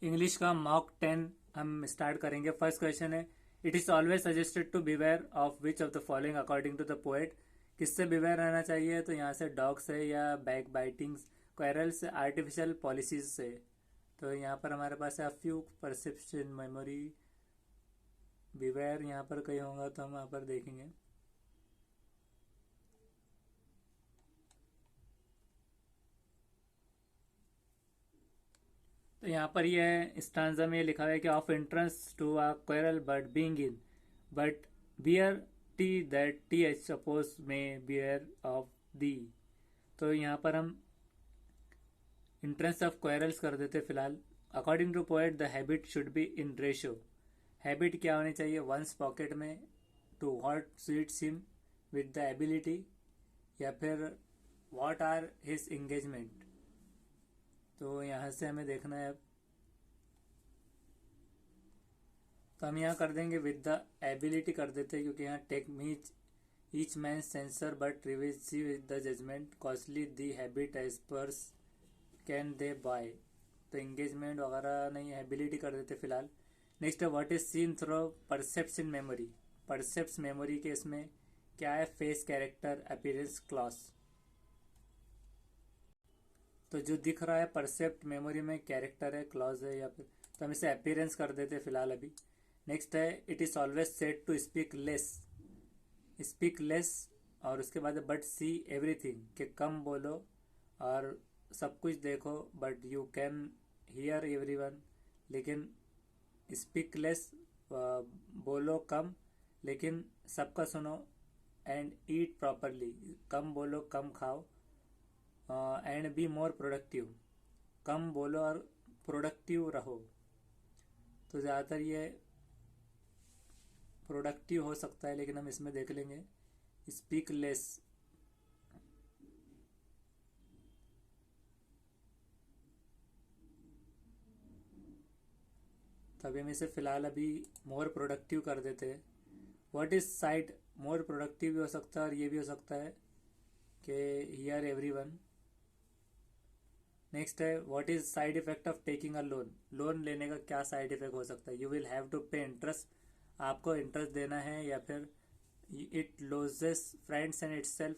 English का mock 10 हम start करेंगे। फर्स्ट क्वेश्चन है, it is always suggested to beware of which of the following according to the poet. किससे beware रहना चाहिए? तो यहाँ से डॉग से या backbitings, quarrels, artificial policies से। तो यहाँ पर हमारे पास है फ्यू परसेप्शन मेमोरी, बिवेयर यहाँ पर कहीं होगा तो हम यहाँ पर देखेंगे। तो यहाँ पर ये स्टांजा में ये लिखा हुआ है कि of entrance to a quarrel but being in but bear T that T H suppose में बियर ऑफ दी। तो यहाँ पर हम इंट्रेंस ऑफ क्वेरल्स कर देते फिलहाल। According to poet the habit should be in ratio. Habit क्या होनी चाहिए? वंस पॉकेट में to what suits him with the ability, या फिर व्हाट आर हिज एंगेजमेंट। तो यहाँ से हमें देखना है अब। तो हम यहाँ कर देंगे विद द एबिलिटी कर देते हैं, क्योंकि यहाँ टेक मीच each man censure but reserve with the judgement costly thy habit as purse can thy buy. तो एंगेजमेंट वगैरह नहीं, एबिलिटी कर देते फिलहाल। नेक्स्ट है what is seen through percepts in memory. Percepts memory के इसमें क्या है? Face, character, appearance, clothes. तो जो दिख रहा है परसेप्ट मेमोरी में कैरेक्टर है, क्लॉज है, या फिर तो हम इसे अपीयरेंस कर देते फिलहाल अभी। नेक्स्ट है it is always said to speak less. Speak less और उसके बाद बट सी एवरीथिंग, कि कम बोलो और सब कुछ देखो, but you can hear everyone. लेकिन स्पीक लेस, बोलो कम लेकिन सबका सुनो। एंड ईट प्रॉपरली, कम बोलो कम खाओ। एंड बी मोर प्रोडक्टिव, कम बोलो और प्रोडक्टिव रहो। तो ज़्यादातर ये प्रोडक्टिव हो सकता है, लेकिन हम इसमें देख लेंगे स्पीक लेस। तभी हम इसे फ़िलहाल अभी मोर प्रोडक्टिव कर देते हैं। What is side, more productive भी हो सकता है और ये भी हो सकता है कि हियर एवरीवन। नेक्स्ट है what is side effect of taking a loan. Loan लेने का क्या साइड इफेक्ट हो सकता है? You will have to pay interest, आपको इंटरेस्ट देना है, या फिर it losses friends and itself,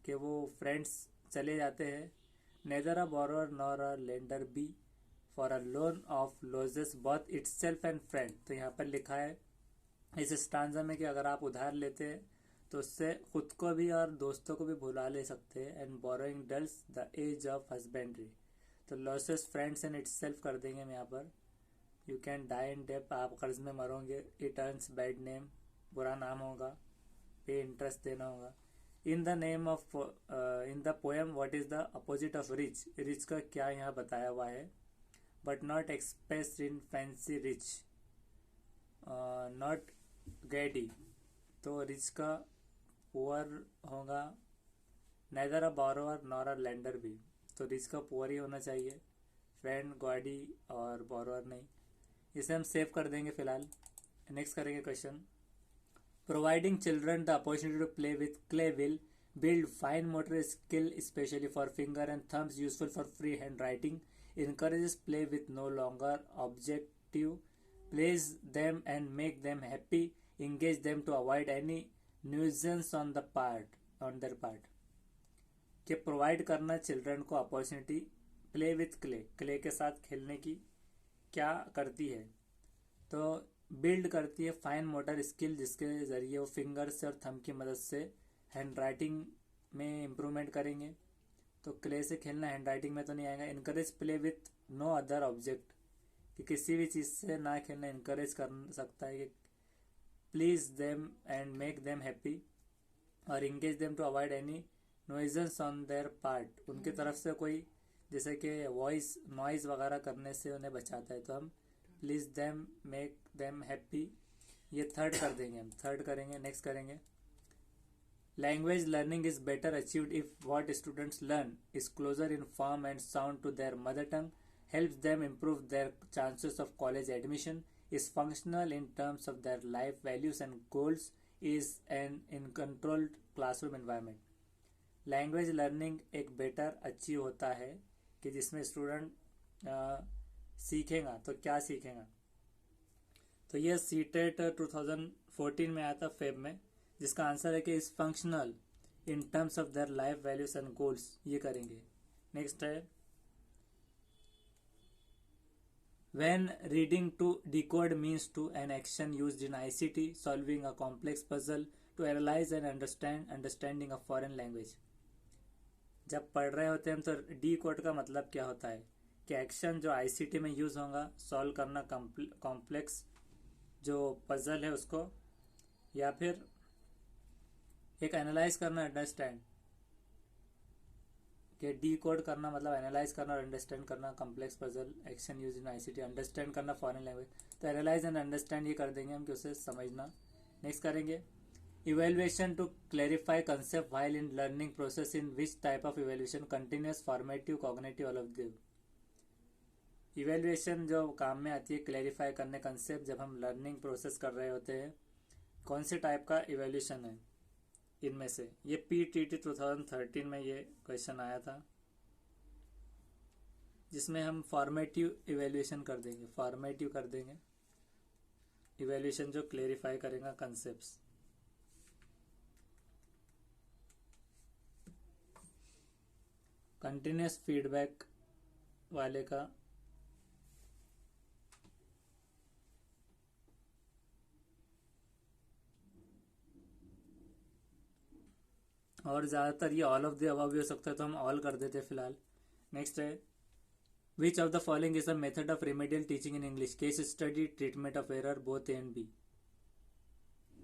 कि वो फ्रेंड्स चले जाते हैं। Neither a borrower nor a lender be for a loan of losses both itself and friend. तो यहाँ पर लिखा है इस स्टांजा में कि अगर आप उधार लेते हैं तो उससे खुद को भी और दोस्तों को भी भुला ले सकते हैं। And borrowing dulls the edge of husbandry. तो loses friends and itself कर देंगे हम यहाँ पर। You can die in debt, आप कर्ज में मरोगे। इट अर्न्स बैड नेम, बुरा नाम होगा। पे इंटरेस्ट देना होगा। In the name of in the poem what is the opposite of rich. Rich का क्या यहाँ बताया हुआ है? But not express in fancy rich, not gaudy. तो रिच का पुअर होगा। Neither a borrower nor a lender भी, तो रिच का पुअर ही होना चाहिए, फ्रेंड गॉडी और बोरोअर नहीं। इसे हम सेव कर देंगे फिलहाल। नेक्स्ट करेंगे question, providing children the opportunity to play with clay will build fine motor skill especially for finger and thumbs useful for free hand writing, encourages play with no longer objective, plays them and make them happy, engage them to avoid any nuisance on their part। कि provide करना children को opportunity play with clay, clay के साथ खेलने की, क्या करती है? तो बिल्ड करती है फाइन मोटर स्किल, जिसके ज़रिए वो फिंगर से और थंब की मदद से हैंड राइटिंग में इम्प्रूवमेंट करेंगे। तो क्ले से खेलना हैंड राइटिंग में तो नहीं आएगा। Encourage play with no other object, कि किसी भी चीज़ से ना खेलना इनकरेज कर सकता है। कि please them and make them happy, और engage them to avoid any nuisance on their part, उनकी तरफ से कोई जैसे कि वॉइस नॉइज़ वगैरह करने से उन्हें बचाता है। तो हम please them make them happy, ये थर्ड कर देंगे, हम थर्ड करेंगे। नेक्स्ट करेंगे language learning is better achieved if what students learn is closer in form and sound to their mother tongue, helps them improve their chances of college admission, is functional in terms of their life values and goals, is an in controlled classroom environment। Language learning एक better achieve होता है कि जिसमें student सीखेगा तो क्या सीखेगा। तो ये सीटेट 2014 में आया था फेब में, जिसका आंसर है कि इस functional in terms of their life values and goals, ये करेंगे। नेक्स्ट है when reading to decode means to an action used in ICT solving a complex puzzle to analyze and understanding a foreign language। जब पढ़ रहे होते हैं हम तो डी कोड का मतलब क्या होता है कि एक्शन जो आईसीटी में यूज होगा सॉल्व करना कॉम्प्लेक्स जो पजल है उसको, या फिर एक एनालाइज करना, अंडरस्टैंड कि डी कोड करना मतलब एनालाइज करना और अंडरस्टैंड करना complex puzzle action use in ICT, understand करना फॉरेन लैंग्वेज। तो एनालाइज एंड अंडरस्टैंड ये कर देंगे हम कि उसे समझना। नेक्स्ट करेंगे evaluation to clarify concept while in learning process in which type of evaluation, continuous, formative, cognitive, all of the. Evaluation जो काम में आती है क्लैरिफाई करने कंसेप्ट जब हम लर्निंग प्रोसेस कर रहे होते हैं, कौन से टाइप का इवेल्युएशन है इनमें से। ये पीटीटी 2013 में ये क्वेश्चन आया था, जिसमें हम फॉर्मेटिव इवेल्युएशन कर देंगे, फॉर्मेटिव कर देंगे इवेल्युएशन जो क्लैरिफाई करेगा कंसेप्ट्स। कंटिन्यूस फीडबैक वाले का और ज़्यादातर ये ऑल ऑफ द अबव भी हो सकता है तो हम ऑल कर देते हैं फिलहाल। नेक्स्ट है which of the following is a method of remedial teaching in English, case study, treatment of error, both A and B.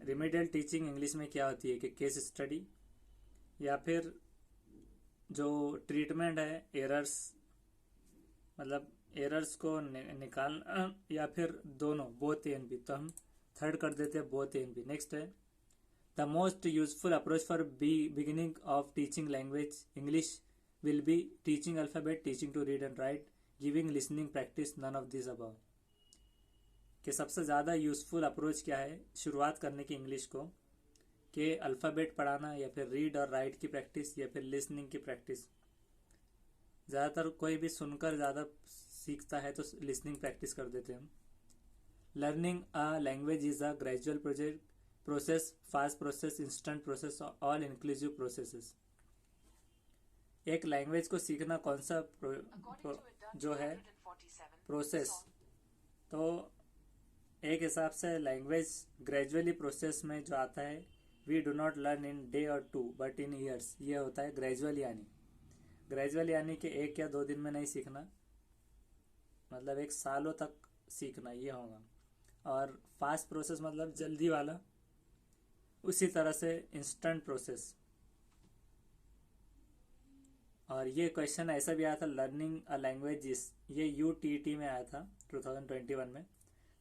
Remedial teaching English में क्या होती है कि केस स्टडी या फिर जो ट्रीटमेंट है एरर्स, मतलब एरर्स को निकाल, या फिर दोनों, बोथ ए एंड बी। तो हम थर्ड कर देते हैं both A and B. Next है The most useful approach for beginning of teaching language English will be teaching alphabet, teaching to read and write, giving listening practice, none of these above। कि सबसे ज़्यादा useful approach क्या है शुरुआत करने की English को, कि अल्फ़ाबेट पढ़ाना या फिर रीड और राइट की प्रैक्टिस या फिर लिसनिंग की प्रैक्टिस। ज़्यादातर कोई भी सुनकर ज़्यादा सीखता है तो लिसनिंग प्रैक्टिस कर देते हैं हम। Learning a language is a gradual process, fast process, instant process, all inclusive processes. एक लैंग्वेज को सीखना कौन सा जो है प्रोसेस, तो एक हिसाब से लैंग्वेज ग्रेजुअली प्रोसेस में जो आता है, we do not learn in day or two but in years, ये होता है ग्रेजुअल यानी कि एक या 2 दिन में नहीं सीखना, मतलब एक सालों तक सीखना ये होगा। और फास्ट प्रोसेस मतलब जल्दी वाला, उसी तरह से इंस्टेंट प्रोसेस। और ये क्वेश्चन ऐसा भी आया था लर्निंग अ लैंग्वेज इज, ये यूटीटी में आया था 2021 में,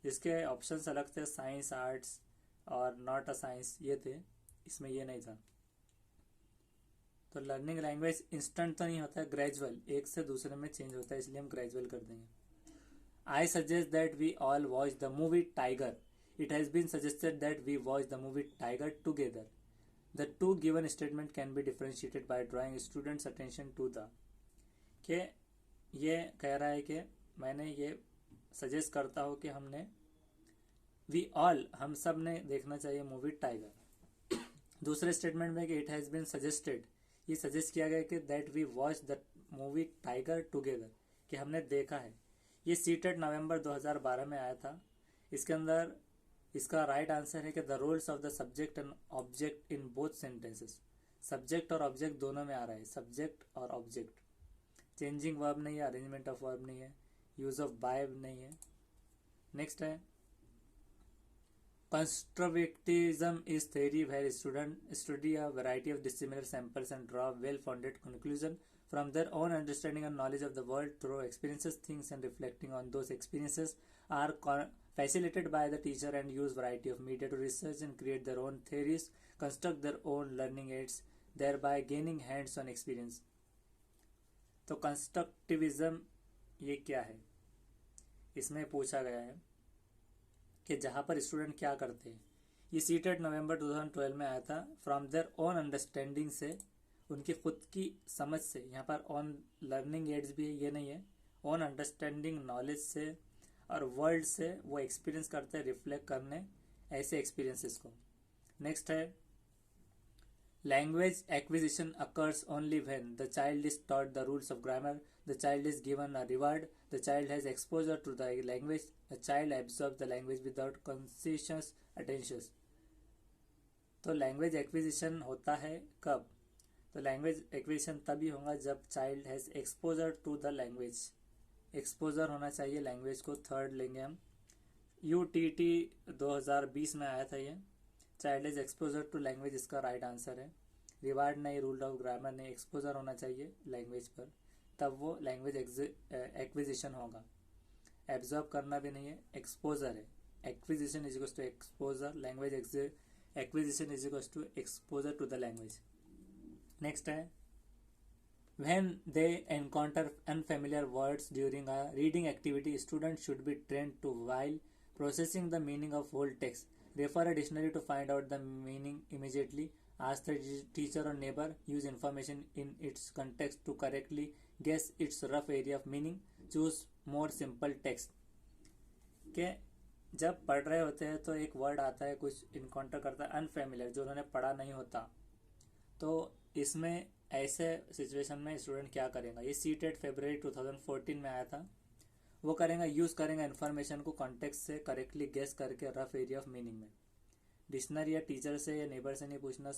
जिसके ऑप्शंस अलग थे, साइंस, आर्ट्स और नॉट अ साइंस ये थे, इसमें ये नहीं था। तो लर्निंग लैंग्वेज इंस्टेंट तो नहीं होता है, ग्रेजुअल, एक से दूसरे में चेंज होता है, इसलिए हम ग्रेजुअल कर देंगे। I suggest that we all watch the movie Tiger. It has been suggested that we watch the movie Tiger together. The two given statement can be differentiated by drawing students' attention to the, के ये कह रहा है कि मैंने ये suggest करता हूँ कि हमने हम सब ने देखना चाहिए मूवी टाइगर। दूसरे स्टेटमेंट में कि इट हैज़ बीन सजेस्टेड, ये सजेस्ट किया गया कि that we watch the movie Tiger together, कि हमने देखा है। ये सीटेट नवंबर 2012 में आया था। इसके अंदर इसका राइट आंसर है कि the roles of the subject and object in both sentences. Subject और ऑब्जेक्ट दोनों में आ रहा है, सब्जेक्ट और ऑब्जेक्ट। चेंजिंग वर्ब नहीं है, अरेंजमेंट ऑफ वर्ब नहीं है, यूज ऑफ बाय नहीं है। नेक्स्ट है constructivism is theory where student study a variety of dissimilar samples and draw well founded conclusion from their own understanding and knowledge of the world through experiences, things, and reflecting on those experiences are facilitated by the teacher and use variety of media to research and create their own theories, construct their own learning aids, thereby gaining hands-on experience। तो constructivism ये क्या है, इसमें पूछा गया है कि जहाँ पर स्टूडेंट क्या करते हैं। ये सीटेट नवंबर 2012 में आया था। फ्रॉम देयर ओन अंडरस्टैंडिंग से, उनकी खुद की समझ से, यहाँ पर ऑन लर्निंग एड्स भी है, ये नहीं है, ओन अंडरस्टैंडिंग नॉलेज से और वर्ल्ड से वो एक्सपीरियंस करते हैं रिफ्लेक्ट करने ऐसे एक्सपीरियंसेस को। नेक्स्ट है language acquisition occurs only when the child is taught the rules of grammar, the child is given a reward, the child has exposure to the language, the child absorb the language without conscious attention. तो language acquisition होता है कब? तो language acquisition तभी होगा जब child has exposure to the language, exposure होना चाहिए लैंग्वेज को। थर्ड लेंगे हम UTT 2020 में आया था ये, child is exposure to language इसका राइट आंसर है। रिवार्ड नहीं, रूल ऑफ ग्रामर नहीं, एक्सपोजर होना चाहिए लैंग्वेज पर, तब वो लैंग्वेज एक्विजिशन होगा। एब्जॉर्ब करना भी नहीं है, एक्सपोजर है। Acquisition is equals to exposure, language acquisition is equals to exposure to the language. Next है when they encounter unfamiliar words during a reading activity, students should be trained to, while processing the meaning of whole text, refer a dictionary to find out the meaning immediately, ask the teacher or neighbor, use information in its context to correctly guess its rough area of meaning, choose more simple text। के जब पढ़ रहे होते हैं तो एक word आता है, कुछ इनकाउंटर करता है अनफेमिलियर, जो उन्होंने पढ़ा नहीं होता, तो इसमें ऐसे सिचुएशन में स्टूडेंट क्या करेगा? ये सीटेट फरवरी 2014 में आया था। वो करेगा, यूज़ करेगा इन्फॉर्मेशन को कॉन्टेक्स्ट से करेक्टली गेस करके रफ एरिया ऑफ मीनिंग में। डिक्शनरी या टीचर से या नेबर से नहीं पूछना,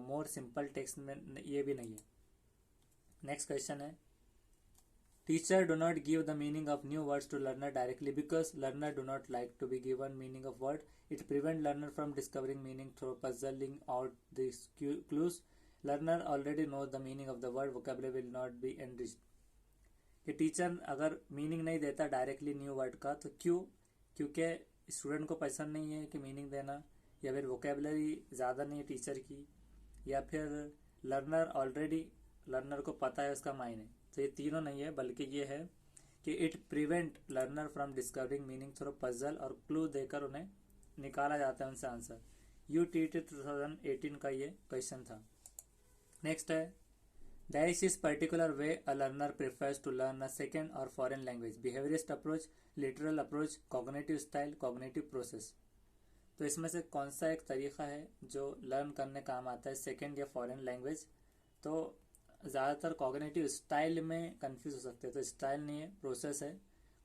मोर सिंपल टेक्स्ट में ये भी नहीं है। नेक्स्ट क्वेश्चन है teacher do not give the meaning of new words to learner directly because learner do not like to be given meaning of word, it prevent learner from discovering meaning through puzzling out the clues, learner already knows the meaning of the word, vocabulary will not be enriched। कि teacher अगर meaning नहीं देता directly new word का, तो क्यों? क्योंकि student को पसंद नहीं है कि मीनिंग देना, या फिर वोकेबलरी ज़्यादा नहीं है टीचर की, या फिर लर्नर को पता है उसका मायने। तो ये तीनों नहीं है, बल्कि ये है कि it prevent learner from discovering meaning through puzzle और क्लू देकर उन्हें निकाला जाता है उनसे आंसर। UTT 2018 का ये क्वेश्चन था। नेक्स्ट है there is particular way a learner prefers to learn a second or foreign language, behaviourist approach, literal approach, cognitive style, cognitive process. तो इसमें से कौन सा एक तरीका है जो लर्न करने काम आता है, सेकेंड या फॉरेन लैंग्वेज? तो ज़्यादातर कॉग्निटिव स्टाइल में कंफ्यूज हो सकते हैं, तो स्टाइल नहीं है, प्रोसेस है।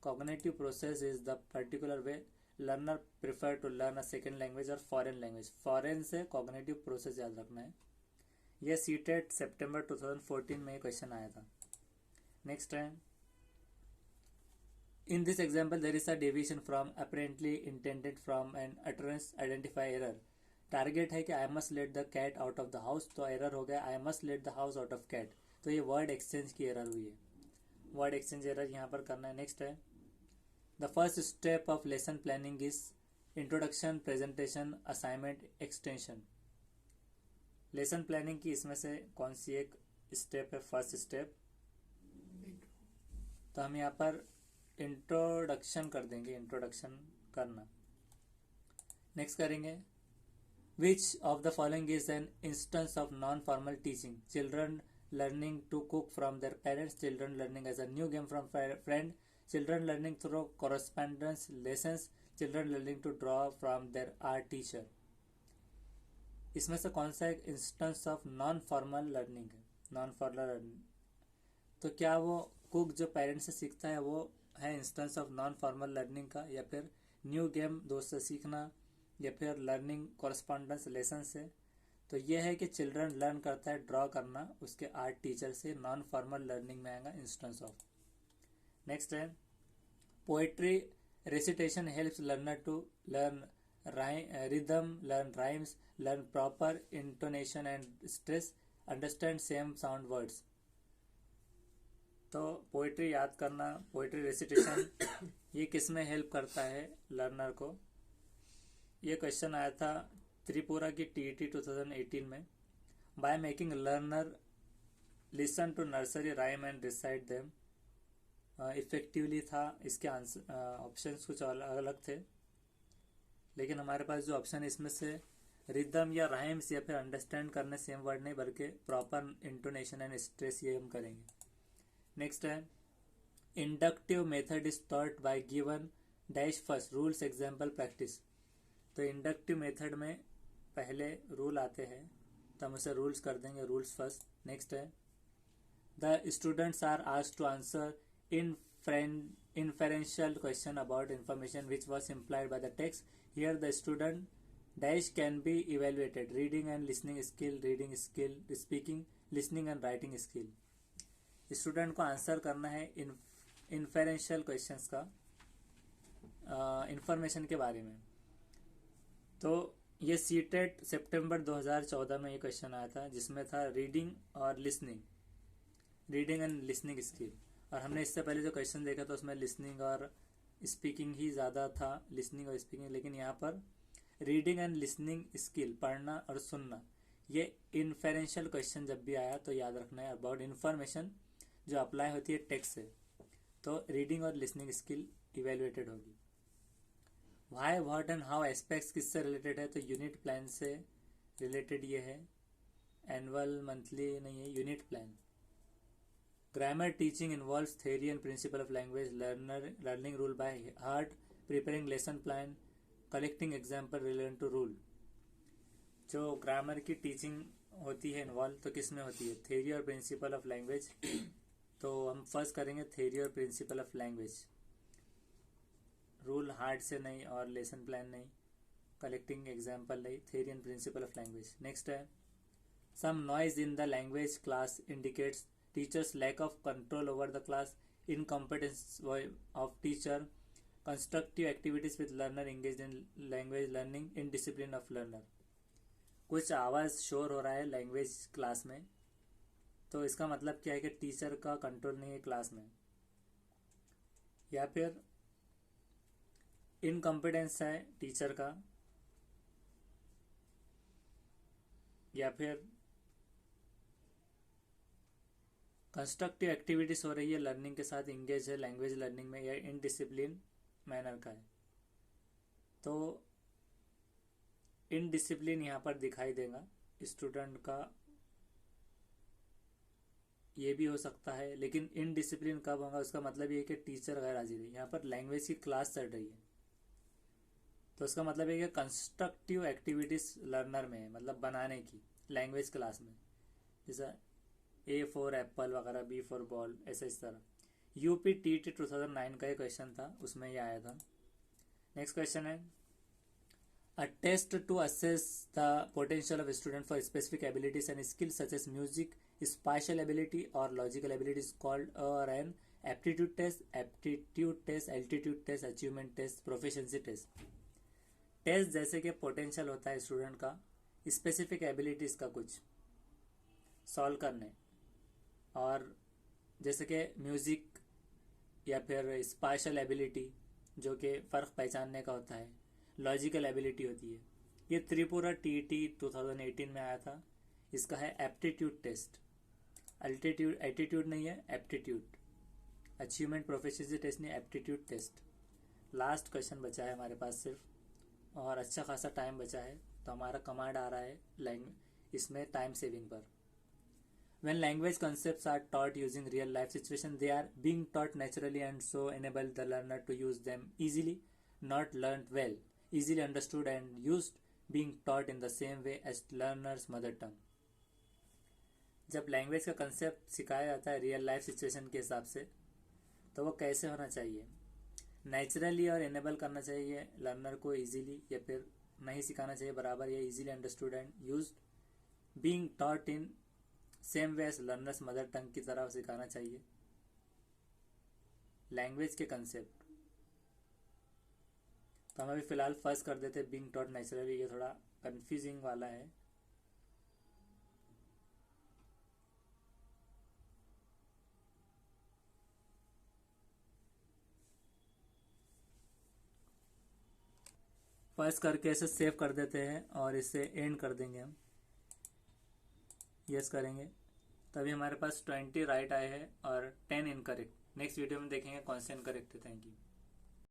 Cognitive process is the particular way learner prefer to learn a second language or foreign language. Foreign से कॉग्निटिव प्रोसेस याद रखना है। यह सीटेट सितंबर 2014 में क्वेश्चन आया था। नेक्स्ट है in this example there is a deviation from apparently intended from an utterance, identify error. Target है कि I must let the cat out of the house, तो एरर हो गया I must let the house out of cat, तो ये word exchange की error हुई है, वर्ड एक्सचेंज एरर यहाँ पर करना है। नेक्स्ट है the first step of lesson planning is introduction, presentation, assignment, extension. Lesson planning की इसमें से कौन सी एक स्टेप है फर्स्ट स्टेप? तो हम यहाँ पर इंट्रोडक्शन कर देंगे, इंट्रोडक्शन करना। नेक्स्ट करेंगे विच of the following is an instance of non formal teaching, children learning to cook from their parents, children learning as a new game from friend, children learning through correspondence lessons, children learning to draw from their art teacher। इसमें से कौन सा एक instance of non formal learning है? Non formal learning, तो क्या वो cook जो पेरेंट्स से सीखता है वो है instance of non formal learning का, या फिर न्यू गेम दोस्त से सीखना, या फिर लर्निंग कॉरेस्पॉन्डेंस लेसन से? तो ये है कि चिल्ड्रन लर्न करता है ड्रॉ करना उसके आर्ट टीचर से, नॉन फॉर्मल लर्निंग में आएगा इंस्टेंस ऑफ। नेक्स्ट है poetry recitation helps learner to learn rhythm, learn rhymes, learn proper intonation and stress, understand same sound words. तो पोएट्री याद करना, पोएट्री रेसिटेशन ये किस में हेल्प करता है लर्नर को? ये क्वेश्चन आया था त्रिपुरा की TET 2018 में। By making learner listen to nursery rhyme and recite them effectively था। इसके आंसर ऑप्शंस कुछ अलग थे, लेकिन हमारे पास जो ऑप्शन है इसमें से रिदम या राइम्स या फिर अंडरस्टैंड करने सेम वर्ड नहीं, बल्कि प्रॉपर इंटोनेशन एंड स्ट्रेस ये हम करेंगे। नेक्स्ट है inductive method is taught by given dash first rules example practice. तो इंडक्टिव मेथड में पहले रूल आते हैं तो हम उसे रूल्स कर देंगे, रूल्स फर्स्ट। नेक्स्ट है the students are asked to answer inferential question about information which was implied by the text. Here the student dash can be evaluated reading and listening skill, speaking, listening and writing skill. Student को answer करना है इन्फेरेंशियल questions का information के बारे में। तो ये CTET सितंबर 2014 में ये क्वेश्चन आया था जिसमें था रीडिंग एंड लिसनिंग स्किल। और हमने इससे पहले जो क्वेश्चन देखा था उसमें लिसनिंग और स्पीकिंग ही ज़्यादा था, लिसनिंग और स्पीकिंग। लेकिन यहाँ पर रीडिंग एंड लिसनिंग स्किल, पढ़ना और सुनना, ये इन्फेरेंशियल क्वेश्चन जब भी आया तो याद रखना है अबाउट इन्फॉर्मेशन जो अप्लाई होती है टेक्स्ट से। तो रीडिंग और लिसनिंग स्किल इवेल्युएटेड होगी। Why, what and how aspects किससे रिलेटेड है? तो यूनिट प्लान से रिलेटेड ये है, एनुअल मंथली नहीं है, unit plan. Grammar teaching involves theory and principle of language, learning rule by heart, preparing lesson plan, collecting example related to rule. जो grammar की टीचिंग होती है इन्वॉल्व तो किस में होती है? थ्योरी और प्रिंसिपल ऑफ लैंग्वेज। तो हम फर्स्ट करेंगे थ्योरी और principle of language. Rule heart से नहीं और लेसन प्लान नहीं, कलेक्टिंग एग्जाम्पल नहीं, theory and principle of language. Next है some noise in the language class indicates teachers lack of control over the class, incompetence of teacher, constructive activities with learner engage in language learning, indiscipline of learner. कुछ आवाज़ शोर हो रहा है language class में, तो इसका मतलब क्या है कि टीचर का कंट्रोल नहीं है क्लास में, या फिर इनकॉम्पिटेंस है टीचर का, या फिर कंस्ट्रक्टिव एक्टिविटीज हो रही है लर्निंग के साथ, इंगेज है लैंग्वेज लर्निंग में, या इनडिसिप्लिन मैनर का है। तो इनडिसिप्लिन यहाँ पर दिखाई देगा स्टूडेंट का, ये भी हो सकता है। लेकिन इनडिसिप्लिन कब होगा उसका मतलब ये है कि टीचर गैर हाजिर है। यहाँ पर लैंग्वेज की क्लास चल रही है तो उसका मतलब है कि कंस्ट्रक्टिव एक्टिविटीज लर्नर में है, मतलब बनाने की लैंग्वेज क्लास में, जैसा ए फॉर एप्पल वगैरह, बी फॉर बॉल, ऐसा इस तरह। यूपी टीटी 2009 का ये क्वेश्चन था, उसमें ये आया था। नेक्स्ट क्वेश्चन है A test to assess the potential of a student for specific abilities and skills such as music, spatial ability or logical ability is called or an aptitude test, altitude test, achievement test, proficiency test। Test जैसे कि potential होता है student का specific abilities का कुछ solve करने, और जैसे कि म्यूज़िक या फिर स्पाशियल एबिलिटी जो कि फ़र्क पहचानने का होता है, लॉजिकल एबिलिटी होती है। ये त्रिपुरा टीटी 2018 में आया था। इसका है एप्टीट्यूड टेस्ट, एटीट्यूड नहीं है, एप्टीट्यूड। अचीवमेंट प्रोफिशिएंसी टेस्ट नहीं, एप्टीट्यूड टेस्ट। लास्ट क्वेश्चन बचा है हमारे पास सिर्फ, और अच्छा खासा टाइम बचा है, तो हमारा कमांड आ रहा है इसमें टाइम सेविंग पर। When language concepts are taught using real life situation, they are being taught naturally and so enable the learner to use them easily, not learnt well, easily understood and used, being taught in the same way as learner's mother tongue। जब language का concept सिखाया जाता है real life situation के हिसाब से, तो वो कैसे होना चाहिए? नेचुरली और इनेबल करना चाहिए लर्नर को इजीली, या फिर नहीं सिखाना चाहिए बराबर, या easily understood and used, being taught in same way as learners mother tongue की तरह सिखाना चाहिए लैंग्वेज के कंसेप्ट। तो हम अभी फिलहाल फर्स्ट कर देते बीइंग टॉट नेचुरली, ये थोड़ा कंफ्यूजिंग वाला है। फर्स्ट करके इसे सेव कर देते हैं और इसे एंड कर देंगे हम, यस करेंगे। तभी हमारे पास 20 राइट आए हैं और 10 इनकरेक्ट। नेक्स्ट वीडियो में देखेंगे कौन से इनकरेक्ट है। Thank you.